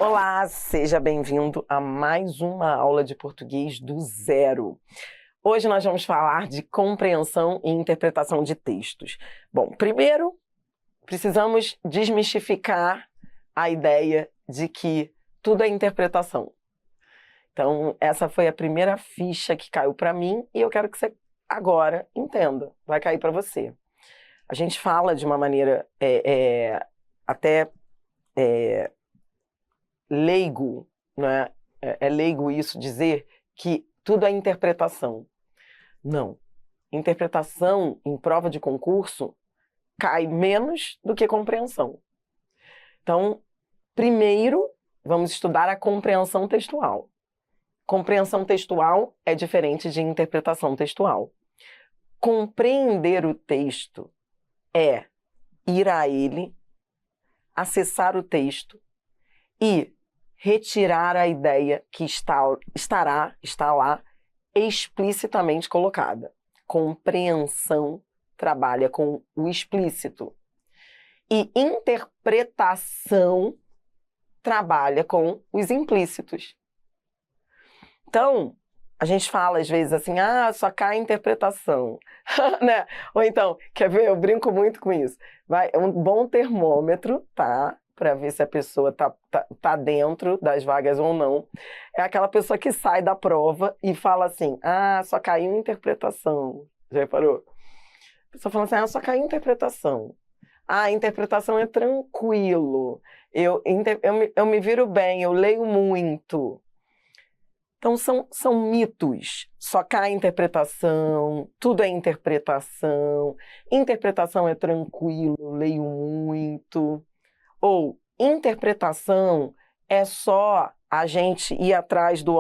Olá, seja bem-vindo a mais uma aula de português do zero. Hoje nós vamos falar de compreensão e interpretação de textos. Bom, primeiro precisamos desmistificar a ideia de que tudo é interpretação. Então, essa foi a primeira ficha que caiu para mim e eu quero que você agora entenda, vai cair para você. A gente fala de uma maneira até leigo, né? É leigo isso dizer que tudo é interpretação. Não. Interpretação em prova de concurso cai menos do que compreensão. Então, primeiro, vamos estudar a compreensão textual. Compreensão textual é diferente de interpretação textual. Compreender o texto é ir a ele, acessar o texto e retirar a ideia que está lá explicitamente colocada. Compreensão trabalha com o explícito. E interpretação trabalha com os implícitos. Então, a gente fala às vezes assim, só cai interpretação. Né? Ou então, quer ver? Eu brinco muito com isso. É um bom termômetro, tá? Para ver se a pessoa tá dentro das vagas ou não. É aquela pessoa que sai da prova e fala assim, só caiu interpretação. Já reparou? A pessoa fala assim, só caiu interpretação. A interpretação é tranquilo. Eu me viro bem, eu leio muito. Então, são mitos. Só cai interpretação, tudo é interpretação. Interpretação é tranquilo, eu leio muito. Ou interpretação é só a gente ir atrás do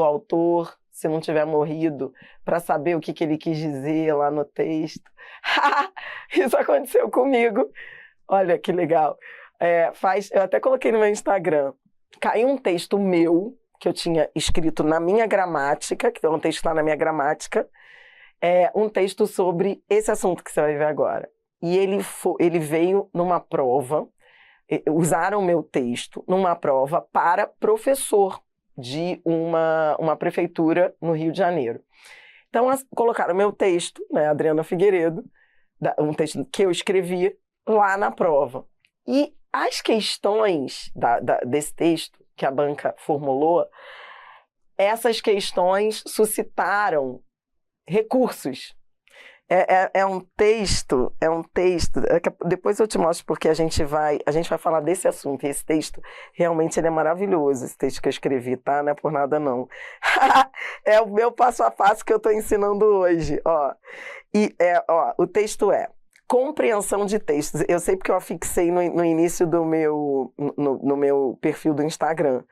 autor, se não tiver morrido, para saber o que ele quis dizer lá no texto. Isso aconteceu comigo. Olha que legal. Eu até coloquei no meu Instagram. Caiu um texto meu, que eu tinha escrito na minha gramática, que é um texto que está na minha gramática, um texto sobre esse assunto que você vai ver agora. E ele veio numa prova. Usaram o meu texto numa prova para professor de uma prefeitura no Rio de Janeiro. Então, colocaram meu texto, né, Adriana Figueiredo, um texto que eu escrevi lá na prova. E as questões desse texto que a banca formulou, essas questões suscitaram recursos. É um texto, depois eu te mostro porque a gente vai falar desse assunto, e esse texto realmente ele é maravilhoso, esse texto que eu escrevi, tá? Não é por nada não. É o meu passo a passo que eu estou ensinando hoje, ó. O texto é compreensão de textos. Eu sei porque eu afixei no início do no meu perfil do Instagram.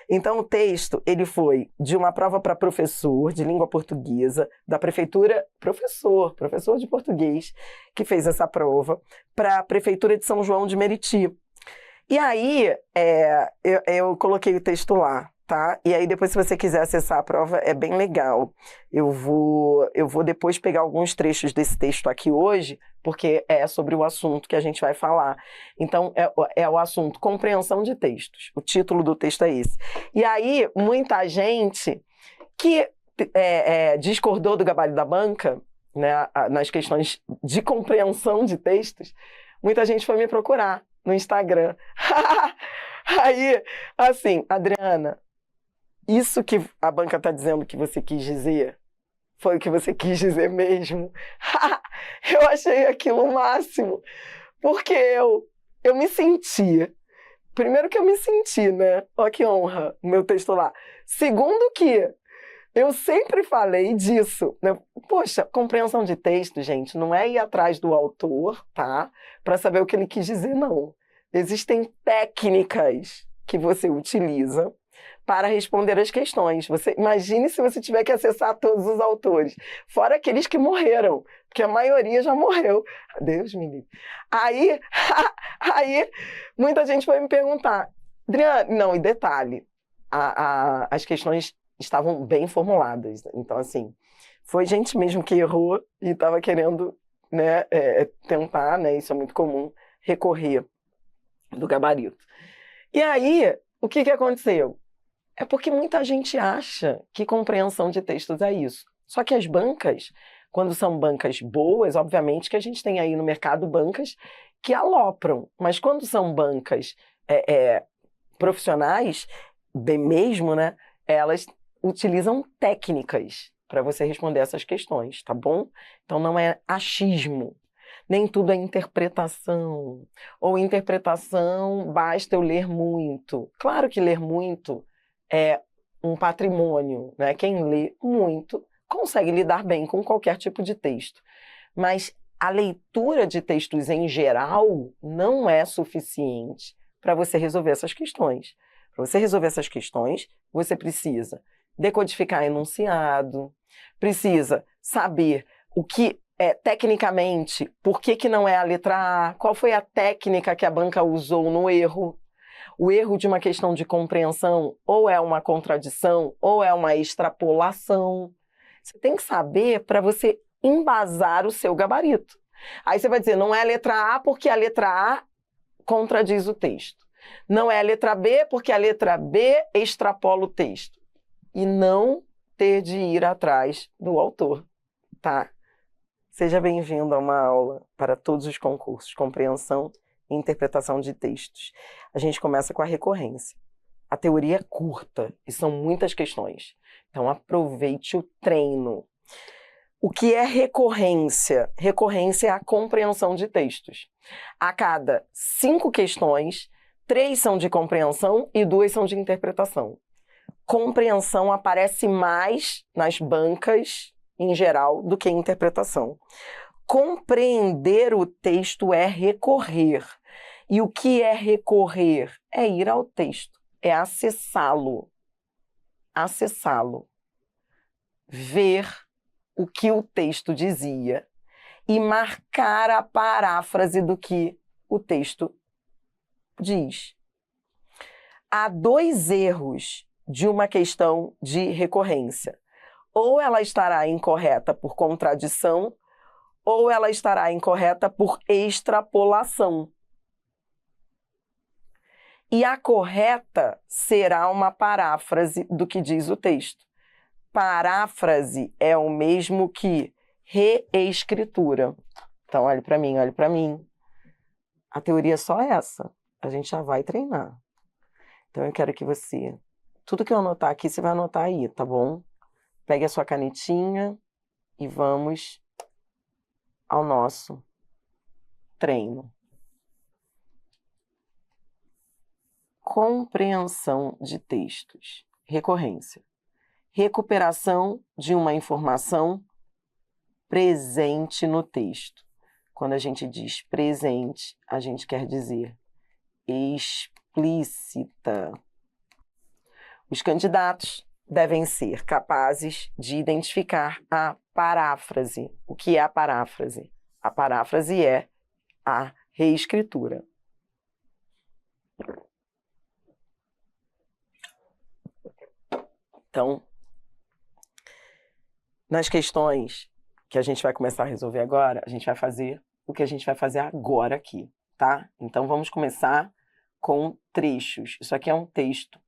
Então, o texto, ele foi de uma prova para professor de língua portuguesa, da prefeitura, professor de português, que fez essa prova, para a prefeitura de São João de Meriti. E aí, eu coloquei o texto lá, tá? E aí, depois, se você quiser acessar a prova, é bem legal. Eu vou depois pegar alguns trechos desse texto aqui hoje, porque é sobre o assunto que a gente vai falar. Então, é o assunto compreensão de textos. O título do texto é esse. E aí, muita gente que discordou do gabarito da banca, né, nas questões de compreensão de textos, muita gente foi me procurar no Instagram. Aí, assim, Adriana, isso que a banca está dizendo que você quis dizer, foi o que você quis dizer mesmo? Eu achei aquilo o máximo, porque eu me senti, primeiro que eu me senti, né? Ó que honra, o meu texto lá. Segundo que eu sempre falei disso, né? Poxa, compreensão de texto, gente, não é ir atrás do autor, tá? Para saber o que ele quis dizer, não. Existem técnicas que você utiliza para responder as questões. Imagine se você tiver que acessar todos os autores, fora aqueles que morreram, porque a maioria já morreu. Deus me livre. Aí, muita gente foi me perguntar, Adriana, não, e detalhe, as questões estavam bem formuladas. Então, assim, foi gente mesmo que errou e estava querendo, né, tentar, né, isso é muito comum, recorrer do gabarito. E aí, O que aconteceu? É porque muita gente acha que compreensão de textos é isso. Só que as bancas, quando são bancas boas, obviamente que a gente tem aí no mercado bancas que alopram, mas quando são bancas profissionais, bem mesmo, né, elas utilizam técnicas para você responder essas questões, tá bom? Então não é achismo. Nem tudo é interpretação. Ou interpretação, basta eu ler muito. Claro que ler muito é um patrimônio, né? Quem lê muito consegue lidar bem com qualquer tipo de texto. Mas a leitura de textos em geral não é suficiente para você resolver essas questões. Para você resolver essas questões, você precisa decodificar enunciado, precisa saber o que tecnicamente, por que não é a letra A, qual foi a técnica que a banca usou no erro. O erro de uma questão de compreensão ou é uma contradição ou é uma extrapolação. Você tem que saber para você embasar o seu gabarito. Aí você vai dizer, não é a letra A porque a letra A contradiz o texto. Não é a letra B porque a letra B extrapola o texto. E não ter de ir atrás do autor, tá? Seja bem-vindo a uma aula para todos os concursos, compreensão e interpretação de textos. A gente começa com a recorrência. A teoria é curta e são muitas questões. Então aproveite o treino. O que é recorrência? Recorrência é a compreensão de textos. A cada 5 questões, 3 são de compreensão e 2 são de interpretação. Compreensão aparece mais nas bancas, em geral, do que interpretação. Compreender o texto é recorrer. E o que é recorrer? É ir ao texto, é acessá-lo. Acessá-lo. Ver o que o texto dizia e marcar a paráfrase do que o texto diz. Há 2 erros de uma questão de recorrência. Ou ela estará incorreta por contradição, ou ela estará incorreta por extrapolação. E a correta será uma paráfrase do que diz o texto. Paráfrase é o mesmo que reescritura. Então, olhe para mim, olhe para mim. A teoria é só essa. A gente já vai treinar. Então, eu quero que você... Tudo que eu anotar aqui, você vai anotar aí, tá bom? Pegue a sua canetinha e vamos ao nosso treino. Compreensão de textos. Recorrência. Recuperação de uma informação presente no texto. Quando a gente diz presente, a gente quer dizer explícita. Os candidatos devem ser capazes de identificar a paráfrase. O que é a paráfrase? A paráfrase é a reescritura. Então, nas questões que a gente vai começar a resolver agora, a gente vai fazer o que a gente vai fazer agora aqui, tá? Então, vamos começar com trechos. Isso aqui é um texto,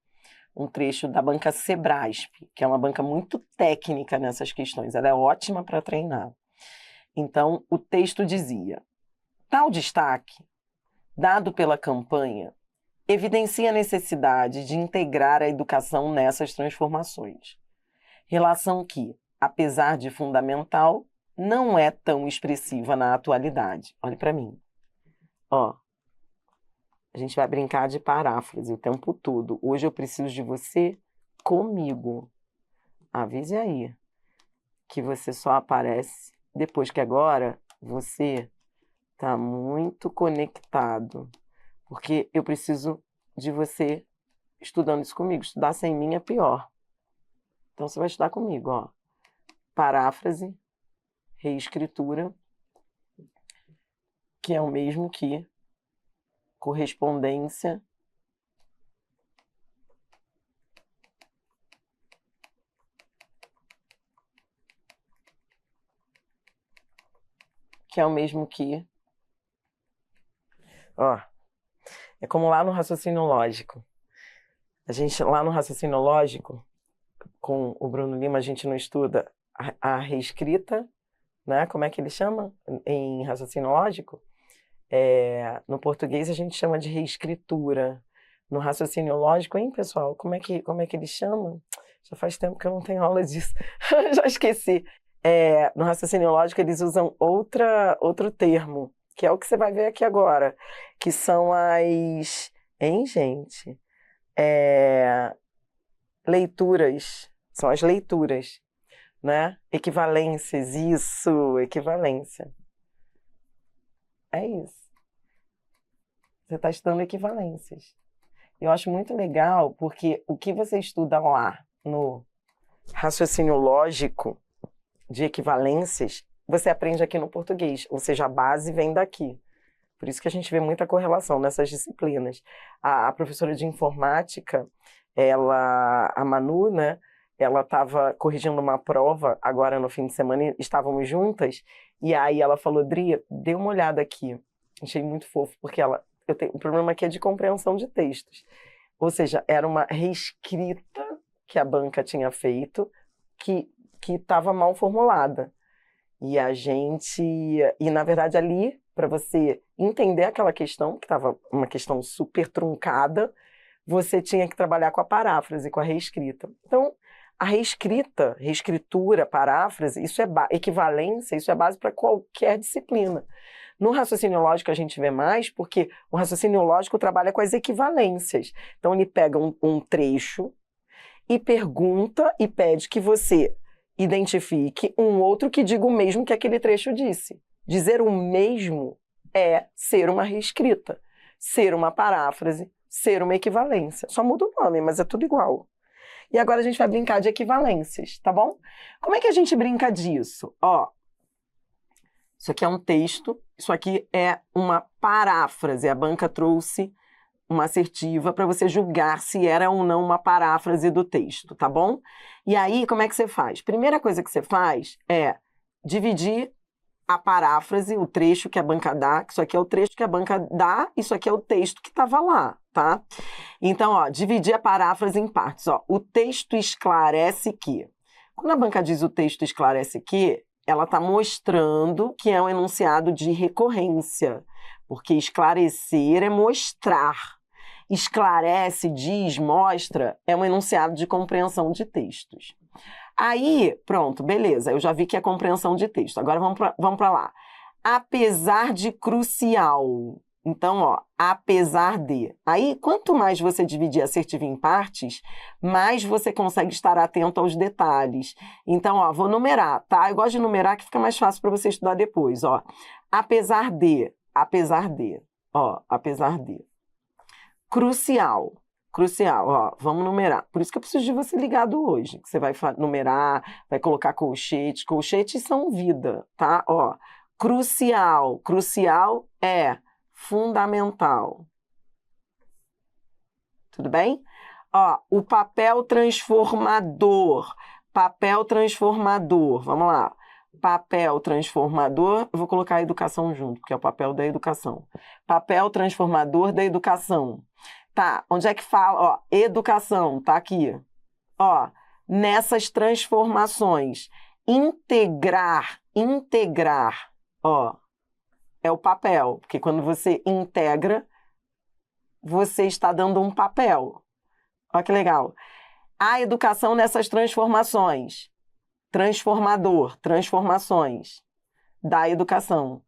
um trecho da banca Sebrasp, que é uma banca muito técnica nessas questões. Ela é ótima para treinar. Então, o texto dizia: tal destaque, dado pela campanha, evidencia a necessidade de integrar a educação nessas transformações. Relação que, apesar de fundamental, não é tão expressiva na atualidade. Olhe para mim. Ó, a gente vai brincar de paráfrase o tempo todo. Hoje eu preciso de você comigo. Avise aí que você só aparece depois que agora você está muito conectado. Porque eu preciso de você estudando isso comigo. Estudar sem mim é pior. Então você vai estudar comigo, ó. Paráfrase, reescritura, que é o mesmo que correspondência, que é o mesmo que... Ó, é como lá no raciocínio lógico. A gente, lá no raciocínio lógico, com o Bruno Lima, a gente não estuda a reescrita, né? Como é que ele chama em raciocínio lógico? No português a gente chama de reescritura. No raciocínio lógico, hein, pessoal? Como é que ele chama? Já faz tempo que eu não tenho aula disso. Já esqueci. No raciocínio lógico eles usam outro termo, que é o que você vai ver aqui agora, que são as... Hein, gente? Leituras. São as leituras, né? Equivalências, isso, equivalência. É isso. Você está estudando equivalências. Eu acho muito legal, porque o que você estuda lá no raciocínio lógico de equivalências, você aprende aqui no português, ou seja, a base vem daqui. Por isso que a gente vê muita correlação nessas disciplinas. A professora de informática, a Manu, né, ela estava corrigindo uma prova agora no fim de semana e estávamos juntas, e aí ela falou, Dri, dê uma olhada aqui. Achei muito fofo, porque o problema aqui é de compreensão de textos. Ou seja, era uma reescrita que a banca tinha feito, que estava mal formulada. E na verdade ali, para você entender aquela questão, que estava uma questão super truncada, você tinha que trabalhar com a paráfrase, com a reescrita. Então, a reescritura, paráfrase, equivalência, isso é base para qualquer disciplina. No raciocínio lógico a gente vê mais, porque o raciocínio lógico trabalha com as equivalências. Então ele pega um trecho e pergunta e pede que você identifique um outro que diga o mesmo que aquele trecho disse. Dizer o mesmo é ser uma reescrita, ser uma paráfrase, ser uma equivalência. Só muda o nome, mas é tudo igual. E agora a gente vai brincar de equivalências, tá bom? Como é que a gente brinca disso? Isso aqui é um texto, isso aqui é uma paráfrase. A banca trouxe uma assertiva para você julgar se era ou não uma paráfrase do texto, tá bom? E aí, como é que você faz? Primeira coisa que você faz é dividir a paráfrase, o trecho que a banca dá, que isso aqui é o trecho que a banca dá, isso aqui é o texto que estava lá, tá? Então, dividir a paráfrase em partes. O texto esclarece que... Quando a banca diz o texto esclarece que, ela está mostrando que é um enunciado de recorrência, porque esclarecer é mostrar. Esclarece, diz, mostra, é um enunciado de compreensão de textos. Aí, pronto, beleza, eu já vi que é compreensão de texto. Agora vamos para lá. Apesar de crucial. Então, apesar de. Aí, quanto mais você dividir a assertiva em partes, mais você consegue estar atento aos detalhes. Então, vou numerar, tá? Eu gosto de numerar que fica mais fácil para você estudar depois, Apesar de, apesar de, apesar de. Crucial, vamos numerar. Por isso que eu preciso de você ligado hoje, que você vai numerar, vai colocar colchetes. Colchetes são vida, tá? Crucial é fundamental. Tudo bem? O papel transformador, vamos lá. Papel transformador, eu vou colocar a educação junto, porque é o papel da educação. Papel transformador da educação. Tá, onde é que fala? Educação, tá aqui. Nessas transformações. Integrar, é o papel, porque quando você integra, você está dando um papel. Olha que legal. A educação nessas transformações. Transformador, transformações da educação.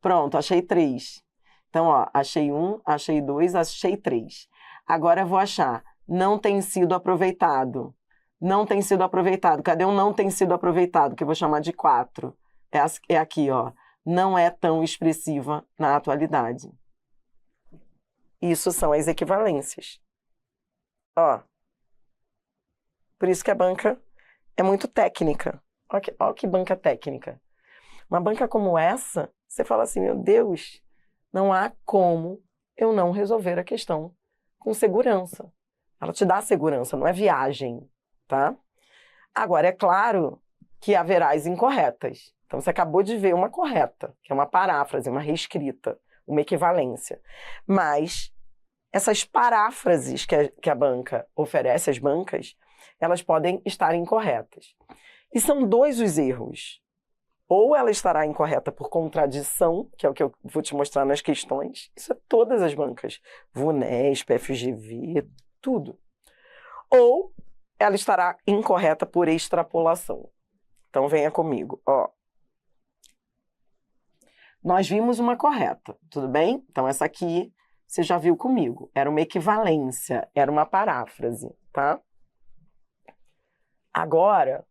Pronto, achei 3. Então, achei 1, achei 2, achei 3. Agora eu vou achar. Não tem sido aproveitado. Não tem sido aproveitado. Cadê o não tem sido aproveitado? Que eu vou chamar de 4. É aqui, Não é tão expressiva na atualidade. Isso são as equivalências. Por isso que a banca é muito técnica. Olha que banca técnica. Uma banca como essa, você fala assim, meu Deus, não há como eu não resolver a questão com segurança. Ela te dá segurança, não é viagem, tá? Agora, é claro que haverá as incorretas. Então, você acabou de ver uma correta, que é uma paráfrase, uma reescrita, uma equivalência. Mas essas paráfrases que a banca oferece, as bancas, elas podem estar incorretas. E são dois os erros. Ou ela estará incorreta por contradição, que é o que eu vou te mostrar nas questões. Isso é todas as bancas. VUNESP, FGV, tudo. Ou ela estará incorreta por extrapolação. Então venha comigo. Ó. Nós vimos uma correta, tudo bem? Então essa aqui você já viu comigo. Era uma equivalência, era uma paráfrase, tá? Agora,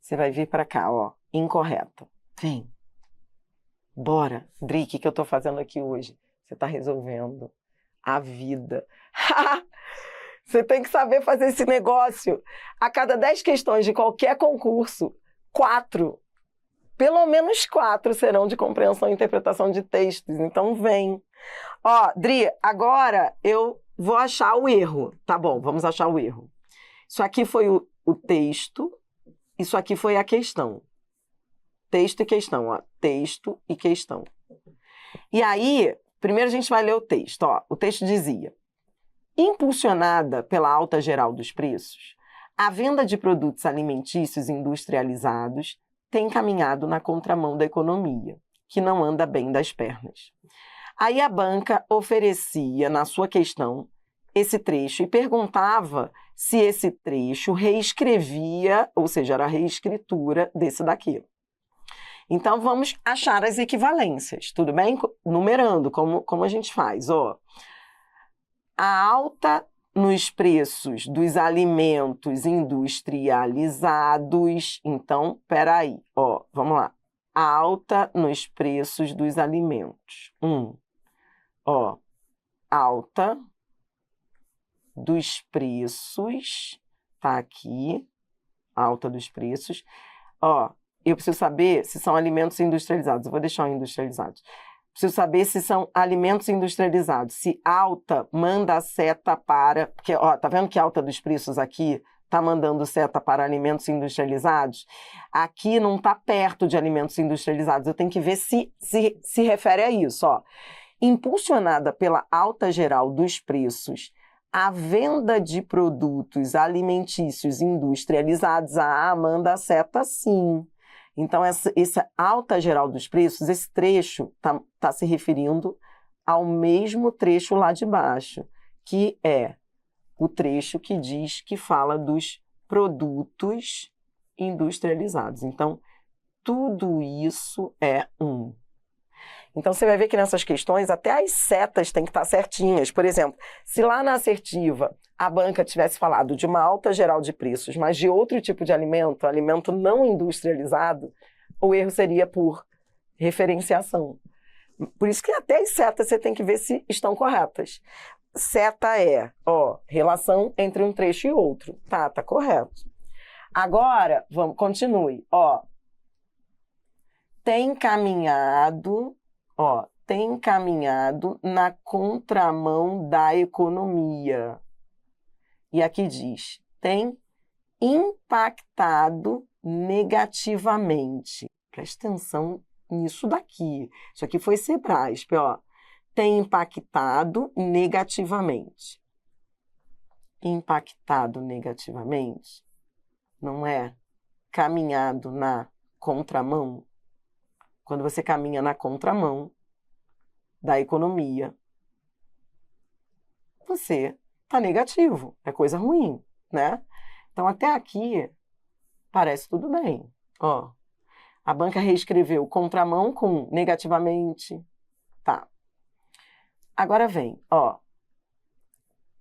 você vai vir para cá, ó, incorreta. Vem. Bora. Dri, o que eu tô fazendo aqui hoje? Você tá resolvendo a vida. Você tem que saber fazer esse negócio. A cada 10 questões de qualquer concurso, 4, pelo menos 4 serão de compreensão e interpretação de textos. Então vem. Ó, Dri, agora eu vou achar o erro. Tá bom, vamos achar o erro. Isso aqui foi o texto. Isso aqui foi a questão. Texto e questão, ó. Texto e questão. E aí, primeiro a gente vai ler o texto, ó. O texto dizia: impulsionada pela alta geral dos preços, a venda de produtos alimentícios industrializados tem caminhado na contramão da economia, que não anda bem das pernas. Aí a banca oferecia, na sua questão, esse trecho e perguntava se esse trecho reescrevia, ou seja, era a reescritura desse daqui. Então, vamos achar as equivalências, tudo bem? Numerando, como a gente faz, ó. A alta nos preços dos alimentos industrializados. Então, peraí, ó, vamos lá. Alta nos preços dos alimentos. Ó, alta dos preços, tá aqui, alta dos preços. Ó, eu preciso saber se são alimentos industrializados. Eu vou deixar industrializados. Preciso saber se são alimentos industrializados. Se alta manda a seta para... Porque, ó, tá vendo que alta dos preços aqui tá mandando seta para alimentos industrializados? Aqui não tá perto de alimentos industrializados. Eu tenho que ver se refere a isso, ó. Impulsionada pela alta geral dos preços, a venda de produtos alimentícios industrializados, manda a seta sim. Então, essa alta geral dos preços, esse trecho tá se referindo ao mesmo trecho lá de baixo, que é o trecho que diz que fala dos produtos industrializados. Então, tudo isso é um. Então, você vai ver que nessas questões, até as setas têm que estar certinhas. Por exemplo, se lá na assertiva a banca tivesse falado de uma alta geral de preços, mas de outro tipo de alimento, alimento não industrializado, o erro seria por referenciação. Por isso que até as setas você tem que ver se estão corretas. Seta é, ó, relação entre um trecho e outro. Tá correto. Agora, continue. Ó, tem caminhado na contramão da economia. E aqui diz, tem impactado negativamente. Presta atenção nisso daqui. Isso aqui foi Sebrasp, ó. Tem impactado negativamente. Impactado negativamente não é caminhado na contramão? Quando você caminha na contramão da economia, você está negativo, é coisa ruim, né? Então, até aqui, parece tudo bem. Ó, a banca reescreveu contramão com negativamente. Tá. Agora vem, ó,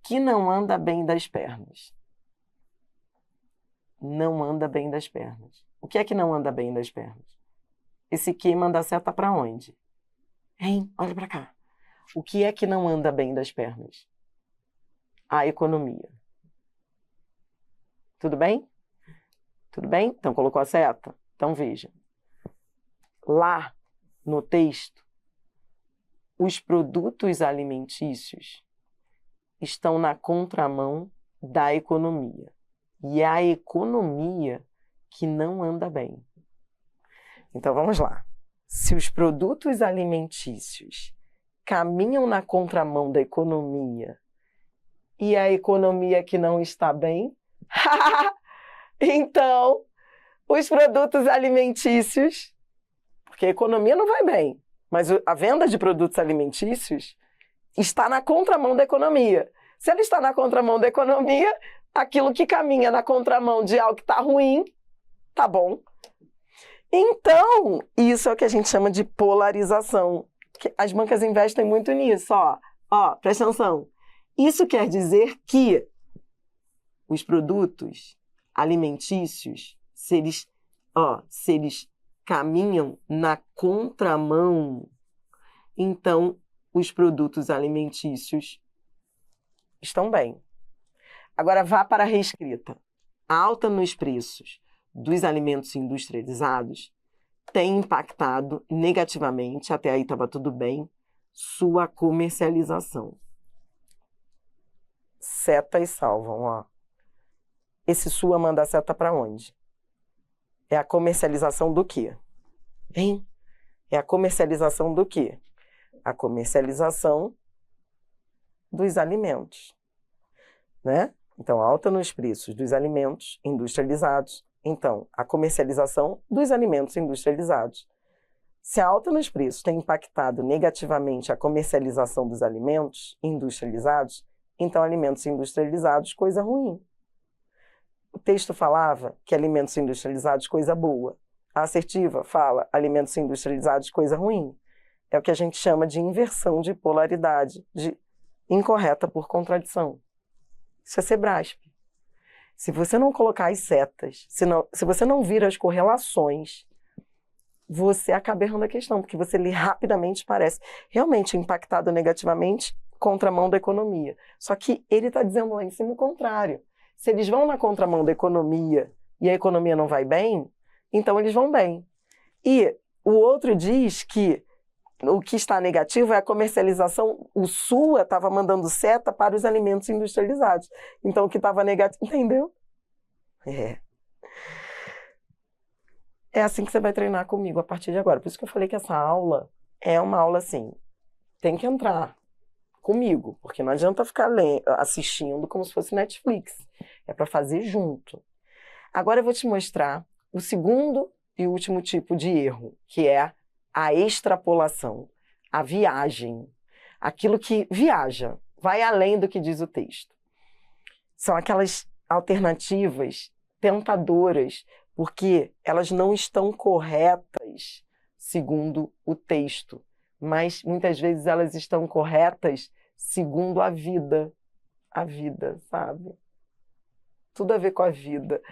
que não anda bem das pernas. Não anda bem das pernas. O que é que não anda bem das pernas? Esse que manda a seta para onde? Hein? Olha para cá. O que é que não anda bem das pernas? A economia. Tudo bem? Tudo bem? Então, colocou a seta? Então, veja. Lá no texto, os produtos alimentícios estão na contramão da economia. E é a economia que não anda bem. Então, vamos lá. se os produtos alimentícios caminham na contramão da economia e a economia que não está bem, então os produtos alimentícios, porque a economia não vai bem, mas a venda de produtos alimentícios está na contramão da economia. Se ela está na contramão da economia, aquilo que caminha na contramão de algo que está ruim, tá bom. Então, isso é o que a gente chama de polarização. As bancas investem muito nisso, ó, presta atenção. Isso quer dizer que os produtos alimentícios, se eles caminham na contramão, então os produtos alimentícios estão bem. Agora vá para a reescrita. A alta nos preços dos alimentos industrializados tem impactado negativamente, até aí estava tudo bem, sua comercialização. Setas salvam, ó. Esse sua manda a seta para onde? É a comercialização do quê? Hein? É a comercialização do quê? A comercialização dos alimentos, né? Então, alta nos preços dos alimentos industrializados. Então, a comercialização dos alimentos industrializados. Se a alta nos preços tem impactado negativamente a comercialização dos alimentos industrializados, então alimentos industrializados, coisa ruim. O texto falava que alimentos industrializados, coisa boa. A assertiva fala alimentos industrializados, coisa ruim. É o que a gente chama de inversão de polaridade, de incorreta por contradição. Isso é Sebrasp. Se você não colocar as setas, se você não vir as correlações, você acaba errando a questão, porque você lê rapidamente parece realmente impactado negativamente contramão da economia. Só que ele está dizendo lá em cima o contrário. Se eles vão na contramão da economia e a economia não vai bem, então eles vão bem. E o outro diz que o que está negativo é a comercialização. O SUA estava mandando seta para os alimentos industrializados. Então, o que estava negativo... Entendeu? É assim que você vai treinar comigo a partir de agora. Por isso que eu falei que essa aula é uma aula assim, tem que entrar comigo, porque não adianta ficar assistindo como se fosse Netflix. É para fazer junto. Agora eu vou te mostrar o segundo e último tipo de erro, que é a extrapolação, a viagem, aquilo que viaja, vai além do que diz o texto. São aquelas alternativas tentadoras, porque elas não estão corretas segundo o texto, mas muitas vezes elas estão corretas segundo a vida, sabe? Tudo a ver com a vida,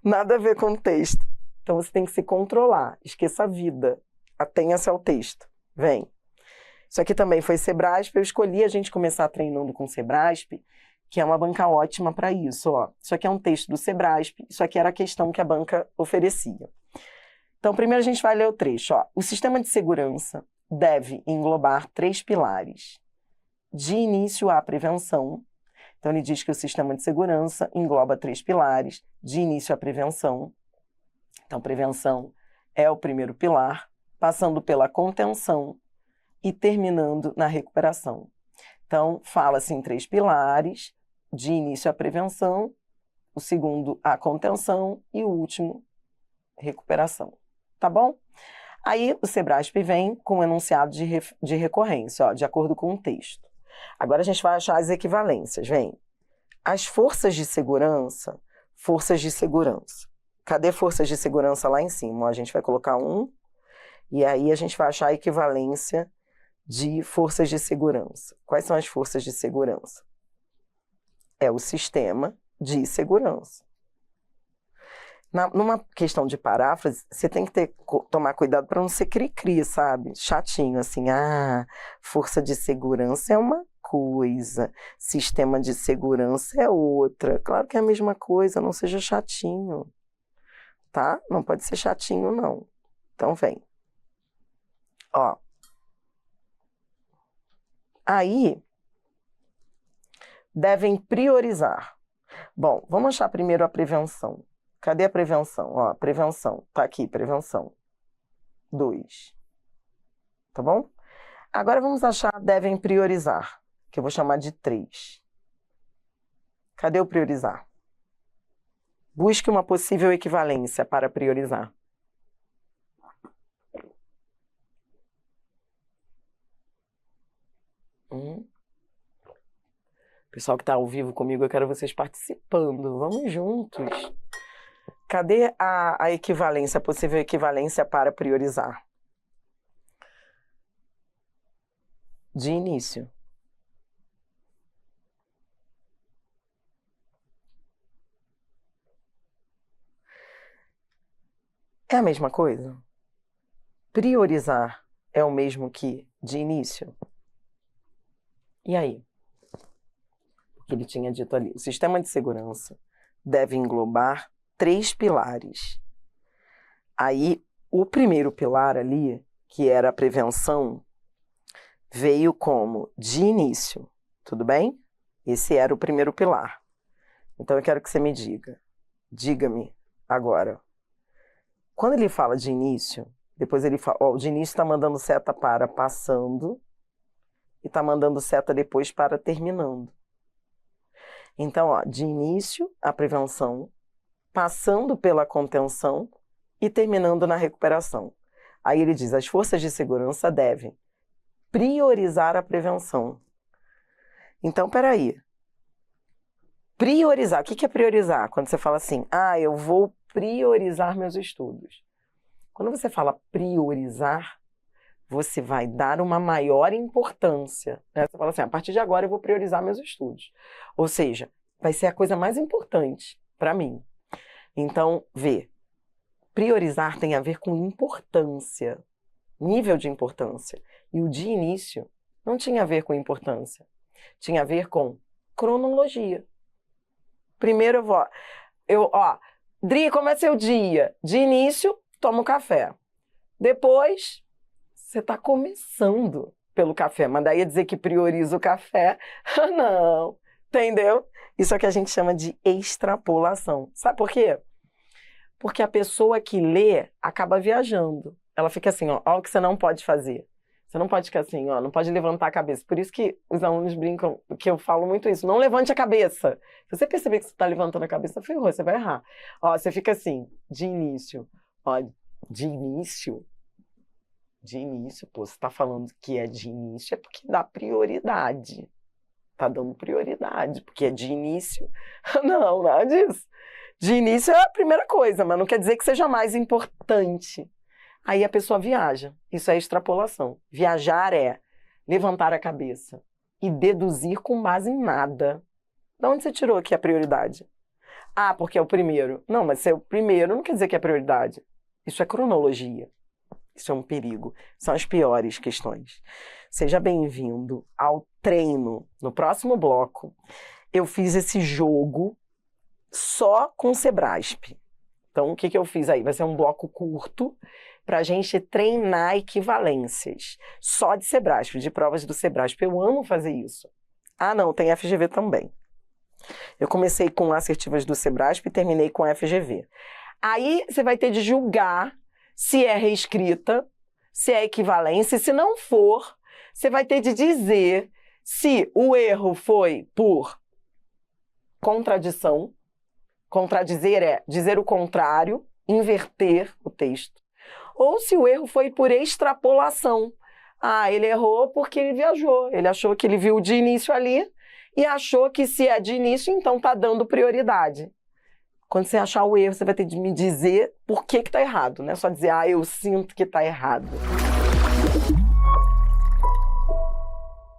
nada a ver com o texto. Então você tem que se controlar, esqueça a vida, atenha-se ao texto, vem. Isso aqui também foi Sebrasp, eu escolhi a gente começar treinando com Sebrasp, que é uma banca ótima para isso, ó. Isso aqui é um texto do Sebrasp, isso aqui era a questão que a banca oferecia. Então primeiro a gente vai ler o trecho, ó. O sistema de segurança deve englobar 3 pilares. De início à prevenção. Então ele diz que o sistema de segurança engloba 3 pilares, de início à prevenção. Então, prevenção é o primeiro pilar, passando pela contenção e terminando na recuperação. Então, fala-se em 3 pilares, de início à prevenção, o segundo a contenção e o último, recuperação. Tá bom? Aí o Sebrasp vem com um enunciado de recorrência, ó, de acordo com o texto. Agora a gente vai achar as equivalências, vem. As forças de segurança. Cadê forças de segurança lá em cima? A gente vai colocar 1, e aí a gente vai achar a equivalência de forças de segurança. Quais são as forças de segurança? É o sistema de segurança. Numa questão de paráfrase, você tem que tomar cuidado para não ser cri-cri, sabe? Chatinho, assim, força de segurança é uma coisa, sistema de segurança é outra. Claro que é a mesma coisa, não seja chatinho. Tá? Não pode ser chatinho, não. Então, vem. Ó. Aí, devem priorizar. Bom, vamos achar primeiro a prevenção. Cadê a prevenção? Ó, prevenção. Tá aqui, prevenção. 2. Tá bom? Agora vamos achar devem priorizar, que eu vou chamar de 3. Cadê o priorizar? Busque uma possível equivalência para priorizar. Pessoal que está ao vivo comigo, eu quero vocês participando. Vamos juntos. Cadê a equivalência, a possível equivalência para priorizar? De início. É a mesma coisa? Priorizar é o mesmo que de início? E aí? O que ele tinha dito ali. O sistema de segurança deve englobar 3 pilares. Aí, o primeiro pilar ali, que era a prevenção, veio como de início. Tudo bem? Esse era o primeiro pilar. Então, eu quero que você me diga. Diga-me agora. Quando ele fala de início, depois ele fala, o de início está mandando seta para passando e está mandando seta depois para terminando. Então, de início, a prevenção, passando pela contenção e terminando na recuperação. Aí ele diz, as forças de segurança devem priorizar a prevenção. Então, peraí. Priorizar, o que é priorizar? Quando você fala assim, eu vou priorizar meus estudos. Quando você fala priorizar, você vai dar uma maior importância. Né? Você fala assim, a partir de agora eu vou priorizar meus estudos. Ou seja, vai ser a coisa mais importante para mim. Então, priorizar tem a ver com importância, nível de importância. E o de início não tinha a ver com importância, tinha a ver com cronologia. Primeiro Dri, como é seu dia? De início, toma um café. Depois, você está começando pelo café, mas daí ia dizer que prioriza o café. Não, entendeu? Isso é o que a gente chama de extrapolação. Sabe por quê? Porque a pessoa que lê acaba viajando. Ela fica assim, ó o que você não pode fazer. Você não pode ficar assim, não pode levantar a cabeça. Por isso que os alunos brincam, que eu falo muito isso. Não levante a cabeça. Se você perceber que você está levantando a cabeça, ferrou, você vai errar. Você fica assim, de início. De início. De início, você está falando que é de início, é porque dá prioridade. Está dando prioridade, porque é de início. Não, nada disso. De início é a primeira coisa, mas não quer dizer que seja mais importante. Aí a pessoa viaja. Isso é extrapolação. Viajar é levantar a cabeça e deduzir com base em nada. De onde você tirou que é a prioridade? Porque é o primeiro. Não, mas se é o primeiro não quer dizer que é prioridade. Isso é cronologia. Isso é um perigo. São as piores questões. Seja bem-vindo ao treino. No próximo bloco, eu fiz esse jogo só com Sebrasp. Então, o que eu fiz aí? Vai ser um bloco curto para a gente treinar equivalências. Só de Sebrasp, de provas do Sebrasp. Eu amo fazer isso. Não, tem FGV também. Eu comecei com assertivas do Sebrasp e terminei com FGV. Aí, você vai ter de julgar se é reescrita, se é equivalência. Se não for, você vai ter de dizer se o erro foi por contradição. Contradizer é dizer o contrário, inverter o texto. Ou se o erro foi por extrapolação. Ele errou porque ele viajou. Ele achou que ele viu de início ali e achou que se é de início, então está dando prioridade. Quando você achar o erro, você vai ter de me dizer por que está errado. Não é só dizer, eu sinto que está errado.